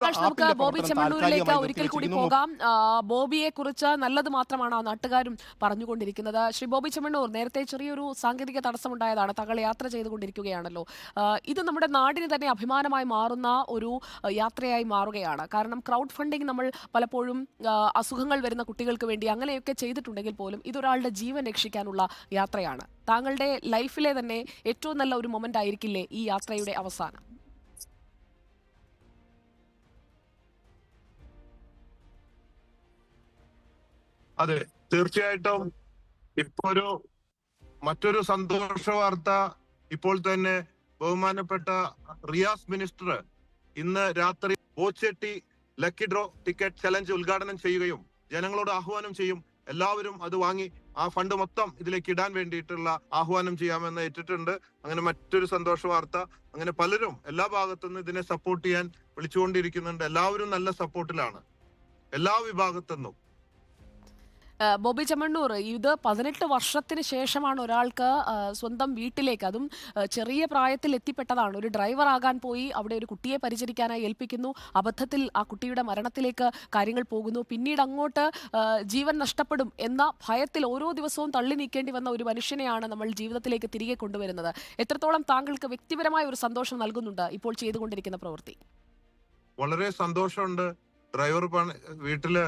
നമുക്ക് ആപ്പിന്റെ ബോബി പ്രവർത്തനം ചെമ്മണ്ണൂരിലേക്ക് താൽക്കാലികമായി ഒരിക്കൽ കൂടി നിർത്തിവെച്ചിരിക്കുന്നു. പോകാം. ബോബിയെ കുറിച്ച് നല്ലത് മാത്രമാണ് ആ നാട്ടുകാരും പറഞ്ഞുകൊണ്ടിരിക്കുന്നത്. ശ്രീ ബോബി ചെമ്മണ്ണൂർ, നേരത്തെ ചെറിയൊരു സാങ്കേതിക തടസ്സമുണ്ടായതാണ്. താങ്കൾ യാത്ര ചെയ്തുകൊണ്ടിരിക്കുകയാണല്ലോ. ഇത് നമ്മുടെ നാടിന് തന്നെ അഭിമാനമായി മാറുന്ന ഒരു യാത്രയായി മാറുകയാണ്. കാരണം ക്രൗഡ് ഫണ്ടിങ് നമ്മൾ പലപ്പോഴും അസുഖങ്ങൾ വരുന്ന കുട്ടികൾക്ക് വേണ്ടി അങ്ങനെയൊക്കെ ചെയ്തിട്ടുണ്ടെങ്കിൽ പോലും ഇതൊരാളുടെ ജീവൻ രക്ഷിക്കാനുള്ള യാത്രയാണ്. താങ്കളുടെ ലൈഫിലെ തന്നെ ഏറ്റവും നല്ല ഒരു മൊമെന്റ് ആയിരിക്കില്ലേ ഈ യാത്രയുടെ അവസാനം? അതെ, തീർച്ചയായിട്ടും. ഇപ്പൊ മറ്റൊരു സന്തോഷ വാർത്ത ഇപ്പോൾ തന്നെ ബഹുമാനപ്പെട്ട റിയാസ് മിനിസ്റ്റർ ഇന്ന് രാത്രി ബോച്ചെട്ടി ലക്കി ഡ്രോ ടിക്കറ്റ് ചലഞ്ച് ഉദ്ഘാടനം ചെയ്യുകയും ജനങ്ങളോട് ആഹ്വാനം ചെയ്യും, എല്ലാവരും അത് വാങ്ങി ആ ഫണ്ട് മൊത്തം ഇതിലേക്ക് ഇടാൻ വേണ്ടിയിട്ടുള്ള ആഹ്വാനം ചെയ്യാമെന്ന് ഏറ്റിട്ടുണ്ട്. അങ്ങനെ മറ്റൊരു സന്തോഷ വാർത്ത. അങ്ങനെ പലരും എല്ലാ ഭാഗത്തുനിന്നും ഇതിനെ സപ്പോർട്ട് ചെയ്യാൻ വിളിച്ചുകൊണ്ടിരിക്കുന്നുണ്ട്. എല്ലാവരും നല്ല സപ്പോർട്ടിലാണ്, എല്ലാ വിഭാഗത്തുനിന്നും. ബോബി ചെമ്മണ്ണൂർ, ഇത് 18 വർഷത്തിന് ശേഷമാണ് ഒരാൾക്ക് സ്വന്തം വീട്ടിലേക്ക്, അതും ചെറിയ പ്രായത്തിൽ എത്തിപ്പെട്ടതാണ്. ഒരു ഡ്രൈവർ ആകാൻ പോയി അവിടെ ഒരു കുട്ടിയെ പരിചരിക്കാനായി ഏൽപ്പിക്കുന്നു. അബദ്ധത്തിൽ ആ കുട്ടിയുടെ മരണത്തിലേക്ക് കാര്യങ്ങൾ പോകുന്നു. പിന്നീട് അങ്ങോട്ട് ജീവൻ നഷ്ടപ്പെടും എന്ന ഭയത്തിൽ ഓരോ ദിവസവും തള്ളി നീക്കേണ്ടി വന്ന ഒരു മനുഷ്യനെയാണ് നമ്മൾ ജീവിതത്തിലേക്ക് തിരികെ കൊണ്ടുവരുന്നത്. എത്രത്തോളം താങ്കൾക്ക് വ്യക്തിപരമായ ഒരു സന്തോഷം നൽകുന്നുണ്ട് ഇപ്പോൾ ചെയ്തുകൊണ്ടിരിക്കുന്ന പ്രവൃത്തി? വളരെ സന്തോഷമുണ്ട്. ഡ്രൈവർ വീട്ടില്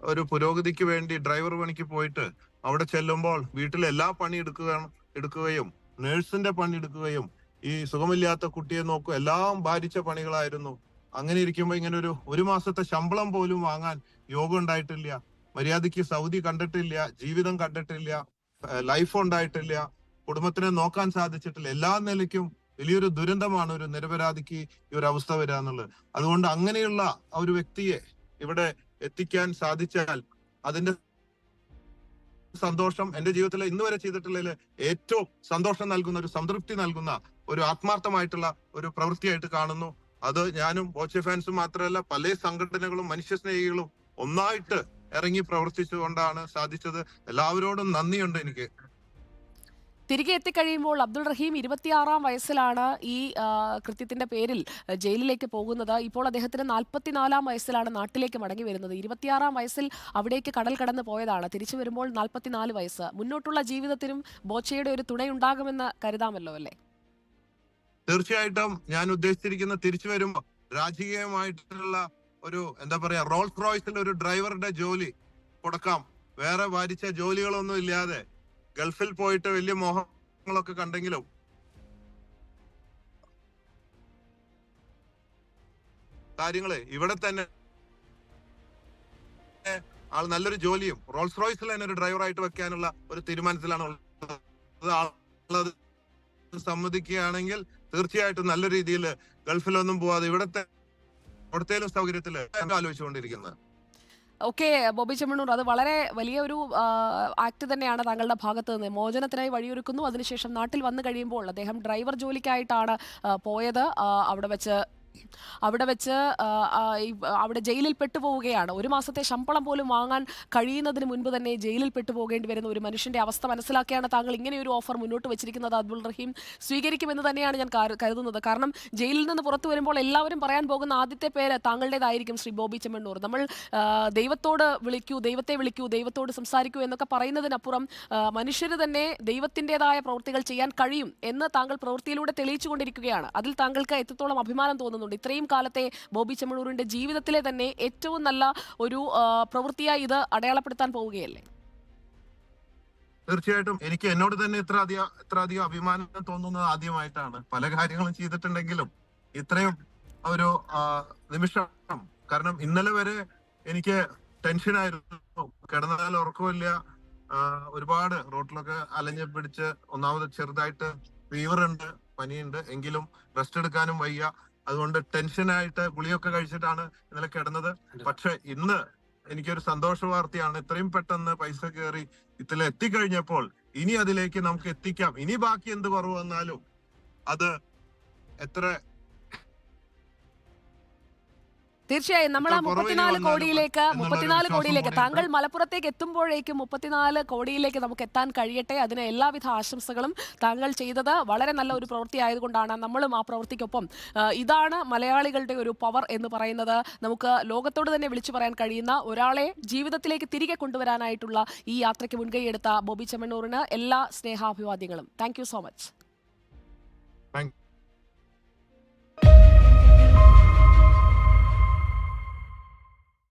ഒരു പുരോഗതിക്ക് വേണ്ടി ഡ്രൈവർ പണിക്ക് പോയിട്ട് അവിടെ ചെല്ലുമ്പോൾ വീട്ടിലെ എല്ലാ പണി എടുക്കുകയും നേഴ്സിന്റെ പണി എടുക്കുകയും ഈ സുഖമില്ലാത്ത കുട്ടിയെ നോക്കുക, എല്ലാം ഭാരിച്ച പണികളായിരുന്നു. അങ്ങനെ ഇരിക്കുമ്പോ ഇങ്ങനെ ഒരു മാസത്തെ ശമ്പളം പോലും വാങ്ങാൻ യോഗം ഉണ്ടായിട്ടില്ല. മര്യാദയ്ക്ക് സൗദി കണ്ടിട്ടില്ല, ജീവിതം കണ്ടിട്ടില്ല, ലൈഫ് ഉണ്ടായിട്ടില്ല, കുടുംബത്തിനെ നോക്കാൻ സാധിച്ചിട്ടില്ല. എല്ലാ നിലയ്ക്കും വലിയൊരു ദുരന്തമാണ് ഒരു നിരപരാധിക്ക് ഈ ഒരു അവസ്ഥ വരിക എന്നുള്ളത്. അതുകൊണ്ട് അങ്ങനെയുള്ള ഒരു വ്യക്തിയെ ഇവിടെ എത്തിക്കാൻ സാധിച്ചാൽ അതിന്റെ സന്തോഷം എന്റെ ജീവിതത്തിൽ ഇന്ന് വരെ ചെയ്തിട്ടുള്ളതിൽ ഏറ്റവും സന്തോഷം നൽകുന്ന, ഒരു സംതൃപ്തി നൽകുന്ന, ഒരു ആത്മാർത്ഥമായിട്ടുള്ള ഒരു പ്രവൃത്തിയായിട്ട് കാണുന്നു. അത് ഞാനും ബോച്ചെ ഫാൻസും മാത്രമല്ല, പല സംഘടനകളും മനുഷ്യസ്നേഹികളും ഒന്നായിട്ട് ഇറങ്ങി പ്രവർത്തിച്ചുകൊണ്ടാണ് സാധിച്ചത്. എല്ലാവരോടും നന്ദിയുണ്ട് എനിക്ക്. തിരികെ എത്തിക്കഴിയുമ്പോൾ അബ്ദുൾ റഹീം 26-ാം വയസ്സിലാണ് ഈ കൃത്യത്തിന്റെ പേരിൽ ജയിലിലേക്ക് പോകുന്നത്. ഇപ്പോൾ അദ്ദേഹത്തിന് 44-ാം വയസ്സിലാണ് നാട്ടിലേക്ക് മടങ്ങി വരുന്നത്. 26-ാം വയസ്സിൽ അവിടേക്ക് കടൽ കടന്ന് പോയതാണ്. തിരിച്ചു വരുമ്പോൾ 44 വയസ്സ്. മുന്നോട്ടുള്ള ജീവിതത്തിനും ബോച്ചയുടെ ഒരു തുണയുണ്ടാകുമെന്ന് കരുതാമല്ലോ, അല്ലേ? തീർച്ചയായിട്ടും. ഞാൻ ഉദ്ദേശിച്ചിരിക്കുന്ന തിരിച്ചു വരുമ്പോ രാജകീയമായിട്ടുള്ള ഒരു എന്താ പറയാ, റോൾസ് റോയ്സിൽ ഒരു ഡ്രൈവറുടെ ജോലി കൊടുക്കാം. വേറെ ഭാരിച്ച ജോലികളൊന്നും ഇല്ലാതെ ഗൾഫിൽ പോയിട്ട് വലിയ മോഹങ്ങളൊക്കെ കണ്ടെങ്കിലും കാര്യങ്ങള് ഇവിടെ തന്നെ ആൾ നല്ലൊരു ജോലിയും റോൾസ് റോയ്സിൽ തന്നെ ഒരു ഡ്രൈവറായിട്ട് വെക്കാനുള്ള ഒരു തീരുമാനത്തിലാണ് ഉള്ളത്. സമ്മതിക്കുകയാണെങ്കിൽ തീർച്ചയായിട്ടും നല്ല രീതിയിൽ ഗൾഫിലൊന്നും പോവാതെ ഇവിടത്തേലും സൗകര്യത്തില് ആലോചിച്ചുകൊണ്ടിരിക്കുന്നത്. ഓക്കെ ബോബി ചെമ്മണ്ണൂർ, അത് വളരെ വലിയ ഒരു ആക്ട് തന്നെയാണ് താങ്കളുടെ ഭാഗത്ത് നിന്ന്. മോചനത്തിനായി വഴിയൊരുക്കുന്നു. അതിനുശേഷം നാട്ടിൽ വന്നു കഴിയുമ്പോൾ അദ്ദേഹം ഡ്രൈവർ ജോലിക്കായിട്ടാണ് പോയത്. അവിടെ വെച്ച് അവിടെ ജയിലിൽ പെട്ടുപോവുകയാണ്. ഒരു മാസത്തെ ശമ്പളം പോലും വാങ്ങാൻ കഴിയുന്നതിന് മുൻപ് തന്നെ ജയിലിൽ പെട്ടുപോകേണ്ടി വരുന്ന ഒരു മനുഷ്യന്റെ അവസ്ഥ മനസ്സിലാക്കിയാണ് താങ്കൾ ഇങ്ങനെ ഒരു ഓഫർ മുന്നോട്ട് വെച്ചിരിക്കുന്നത്. അബ്ദുൾ റഹീം സ്വീകരിക്കുമെന്ന് തന്നെയാണ് ഞാൻ കരുതുന്നത്. കാരണം ജയിലിൽ നിന്ന് പുറത്തു വരുമ്പോൾ എല്ലാവരും പറയാൻ പോകുന്ന ആദ്യത്തെ പേര് താങ്കളുടേതായിരിക്കും, ശ്രീ ബോബി ചെമ്മണ്ണൂർ. നമ്മൾ ദൈവത്തോട് വിളിക്കൂ, ദൈവത്തെ വിളിക്കൂ, ദൈവത്തോട് സംസാരിക്കൂ എന്നൊക്കെ പറയുന്നതിനപ്പുറം മനുഷ്യര് തന്നെ ദൈവത്തിൻ്റെതായ പ്രവൃത്തികൾ ചെയ്യാൻ കഴിയും എന്ന് താങ്കൾ പ്രവൃത്തിയിലൂടെ തെളിയിച്ചുകൊണ്ടിരിക്കുകയാണ്. അതിൽ താങ്കൾക്ക് എത്രത്തോളം അഭിമാനം തോന്നുന്നു? ഇത്രയും കാലത്തെ ബോബി ചെമ്മണ്ണൂരിന്റെ ജീവിതത്തിലെ തന്നെ ഏറ്റവും നല്ല ഒരു പ്രവൃത്തിയായി ഇത് അടയാളപ്പെടുത്താൻ പോവുകയല്ലേ? തീർച്ചയായിട്ടും. എനിക്ക് എന്നോട് തന്നെ ഇത്ര അധികം അഭിമാനം തോന്നുന്നത് ആദ്യമായിട്ടാണ്. പല കാര്യങ്ങളും ചെയ്തിട്ടുണ്ടെങ്കിലും ഇത്രയും ഒരു നിമിഷം. കാരണം ഇന്നലെ വരെ എനിക്ക് ടെൻഷനായിരുന്നു, കിടന്നാൽ ഉറക്കമില്ല, ഒരുപാട് റോട്ടിലൊക്കെ അലഞ്ഞ് പിടിച്ച്, ഒന്നാമത് ചെറുതായിട്ട് ഫീവർ ഉണ്ട്, പനിയുണ്ട്, എങ്കിലും റെസ്റ്റ് എടുക്കാനും വയ്യ. അതുകൊണ്ട് ടെൻഷനായിട്ട് ഗുളിയൊക്കെ കഴിച്ചിട്ടാണ് ഇന്നലെ കിടന്നത്. പക്ഷെ ഇന്ന് എനിക്കൊരു സന്തോഷ വാർത്തയാണ്. ഇത്രയും പെട്ടെന്ന് പൈസ കയറി ഇതിൽ എത്തിക്കഴിഞ്ഞപ്പോൾ ഇനി അതിലേക്ക് നമുക്ക് എത്തിക്കാം. ഇനി ബാക്കി എന്ത് കുറവ് വന്നാലും അത് എത്ര തീർച്ചയായും നമ്മൾ ആ എത്ര കുറവ് ഇനി 34 വന്നാലും കോടിയിലേക്ക് എന്നുള്ളൊരു 34 വിശ്വാസം കോടിയിലേക്ക് കൂടിയുണ്ട്. താങ്കൾ മലപ്പുറത്തേക്ക് എത്തുമ്പോഴേക്കും 34 കോടിയിലേക്ക് നമുക്ക് എത്താൻ കഴിയട്ടെ. അതിന് എല്ലാവിധ ആശംസകളും. താങ്കൾ ചെയ്തത് വളരെ നല്ല ഒരു പ്രവൃത്തി ആയതുകൊണ്ടാണ് നമ്മളും ആ പ്രവൃത്തിക്കൊപ്പം. ഇതാണ് മലയാളികളുടെ ഒരു പവർ എന്ന് പറയുന്നത്. നമുക്ക് ലോകത്തോട് തന്നെ വിളിച്ചു പറയാൻ കഴിയുന്ന ഒരാളെ ജീവിതത്തിലേക്ക് തിരികെ കൊണ്ടുവരാനായിട്ടുള്ള ഈ യാത്രയ്ക്ക് മുൻകൈയെടുത്ത ബോബി ചെമ്മണ്ണൂറിന് എല്ലാ സ്നേഹാഭിവാദ്യങ്ങളും. Thank you so much. Thank